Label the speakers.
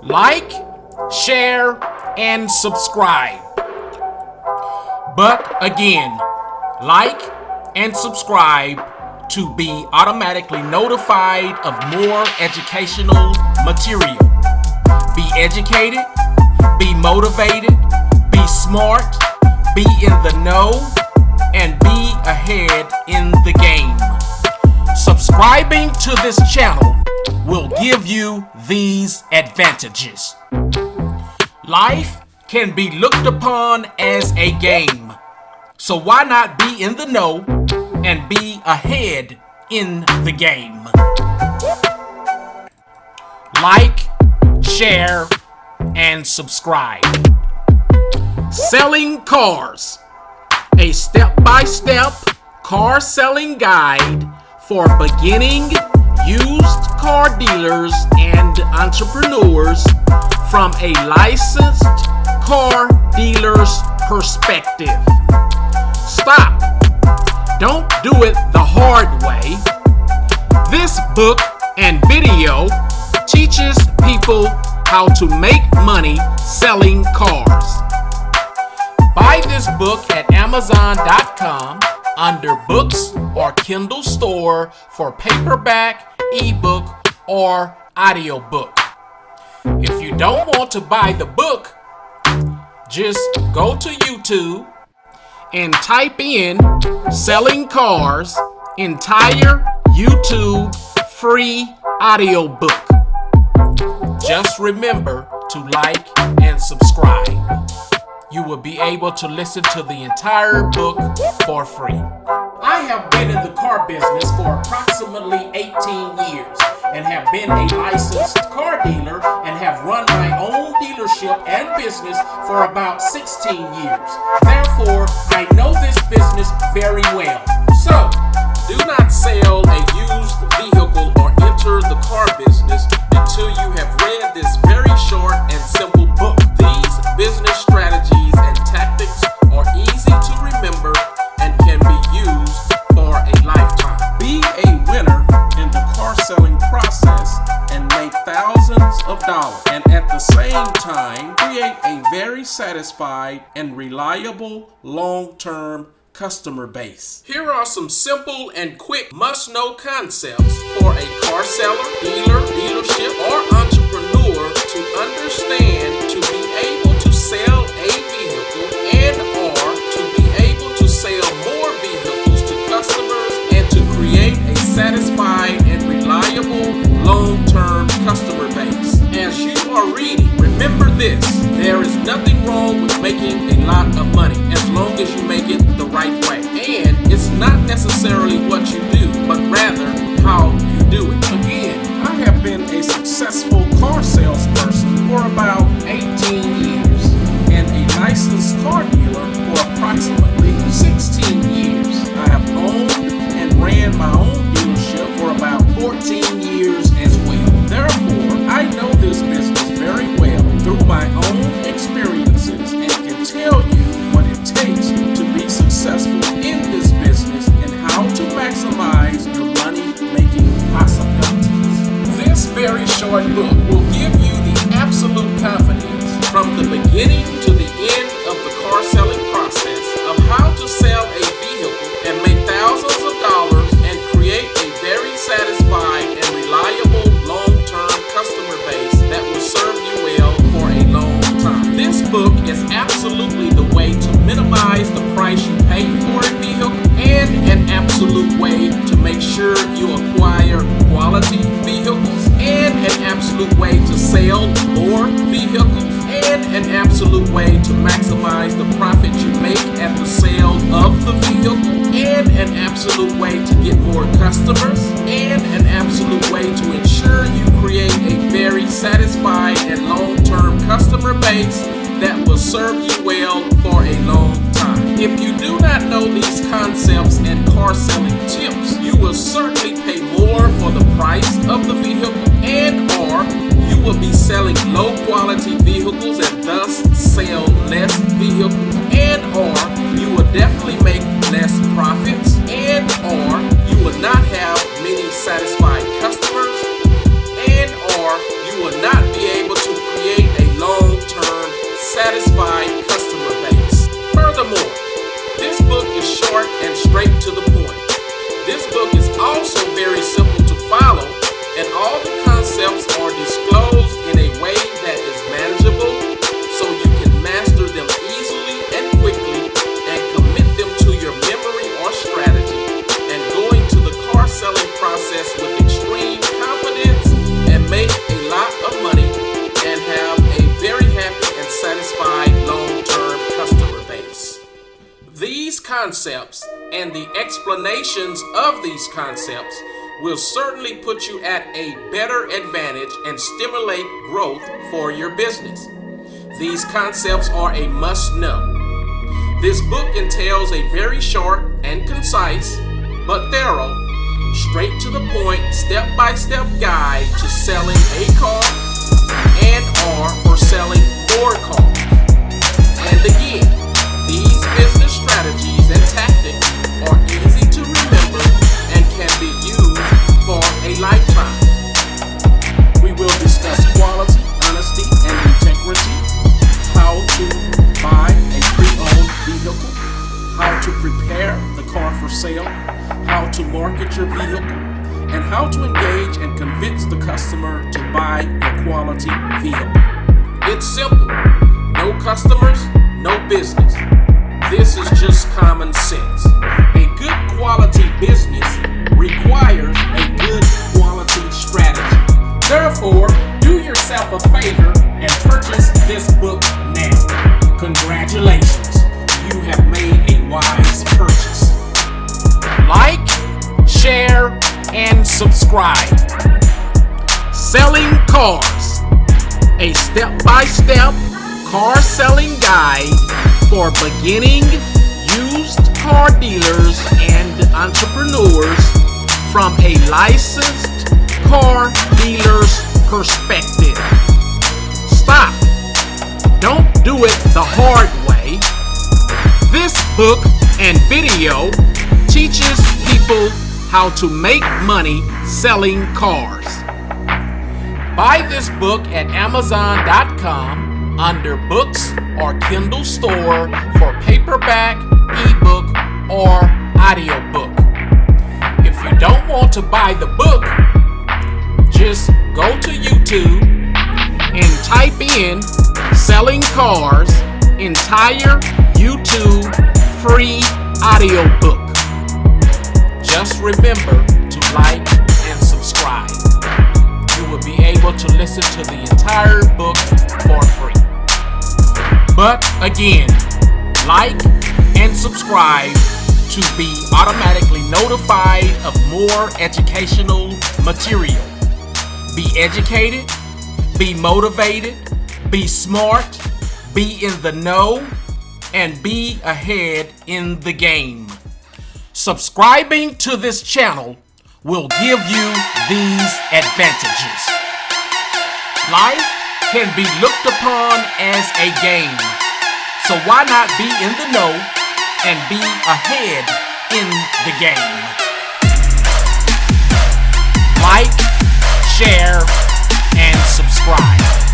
Speaker 1: like, share, and subscribe. But again, like and subscribe to be automatically notified of more educational material. Be educated, be motivated, be smart, be in the know, and be ahead in the game. Subscribing to this channel will give you these advantages. Life can be looked upon as a game, so why not be in the know and be ahead in the game? Like, share, and subscribe. Selling cars, a step-by-step car selling guide for beginning used car dealers and entrepreneurs from a licensed car dealer's perspective. Stop. Don't do it the hard way. This book and video teaches people how to make money selling cars. Buy this book at Amazon.com under Books or Kindle Store for paperback, ebook, or audiobook. If you don't want to buy the book, just go to YouTube and type in Selling Cars entire YouTube free audiobook. Just remember to like and subscribe. You will be able to listen to the entire book for free. I have been in the car business for approximately 18 years and have been a licensed car dealer and have run my own dealership and business for about 16 years. Therefore, I know this business very well. So, do not sell a used vehicle or enter the car business until you have read this very short and simple book. These business strategies and tactics are easy to remember and can be used for a lifetime. Be a winner in the car selling process and make thousands of dollars, and at the same time create a very satisfied and reliable long-term customer base. Here are some simple and quick must-know concepts for a car seller, dealer, dealership, or entrepreneur to understand to be able to sell a vehicle and or to be able to sell more vehicles to customers and to create a satisfied and reliable long-term customer base. As you are reading, remember this: there is nothing wrong with making a lot of money as long as you make it the right way. And it's not necessarily what you do, but rather how you do it. Again, I have been a successful car salesperson for about 18 years and a licensed car dealer for approximately 16 years. I have owned and ran my own dealership for about 14 years as well. Therefore, I know this business very well through my own experiences and can tell you what it takes to be successful in this business and how to maximize your money-making possibilities. This very short book will give you the absolute confidence from the beginning to the end of the car selling process of how to sell a vehicle and make thousands of dollars and create a very satisfied and reliable long-term customer base that will serve you well for a long time. This book is absolutely the way to minimize the price you pay for a vehicle and an absolute way to make sure you acquire quality vehicles and an absolute way to sell more vehicles and an absolute way to maximize the profit you make at the sale of the vehicle and an absolute way to get more customers and an absolute way to ensure you create a very satisfied and long-term customer base that will serve you well for a long time. If you do not know these concepts and car selling tips, you will certainly pay more for the price of the vehicle and or you will be selling low quality vehicles and thus sell less vehicles and or you will definitely make less profits and or you will not have many satisfied customers and or you will not be able to concepts and the explanations of these concepts will certainly put you at a better advantage and stimulate growth for your business. These concepts are a must-know. This book entails a very short and concise, but thorough, straight to the point, step-by-step guide to selling a car and/or for selling more cars. And again, these business strategies and tactics are easy to remember and can be used for a lifetime. We will discuss quality, honesty, and integrity, how to buy a pre-owned vehicle, how to prepare the car for sale, how to market your vehicle, and how to engage and convince the customer to buy your quality vehicle. It's simple. No customers, no business. This is just common sense. A good quality business requires a good quality strategy. Therefore, do yourself a favor and purchase this book now. Congratulations, you have made a wise purchase. Like, share, and subscribe. Selling Cars, a step-by-step car selling guide for beginning used car dealers and entrepreneurs from a licensed car dealer's perspective. Stop. Don't do it the hard way. This book and video teaches people how to make money selling cars. Buy this book at Amazon.com under Books or Kindle Store for paperback, ebook, or audiobook. If you don't want to buy the book, just go to YouTube and type in Selling Cars entire YouTube free audiobook. Just remember to like and subscribe. You will be able to listen to the entire book for free. But again, like and subscribe to be automatically notified of more educational material. Be educated, be motivated, be smart, be in the know, and be ahead in the game. Subscribing to this channel will give you these advantages. Life can be looked upon as a game, so why not be in the know and be ahead in the game? Like, share, and subscribe.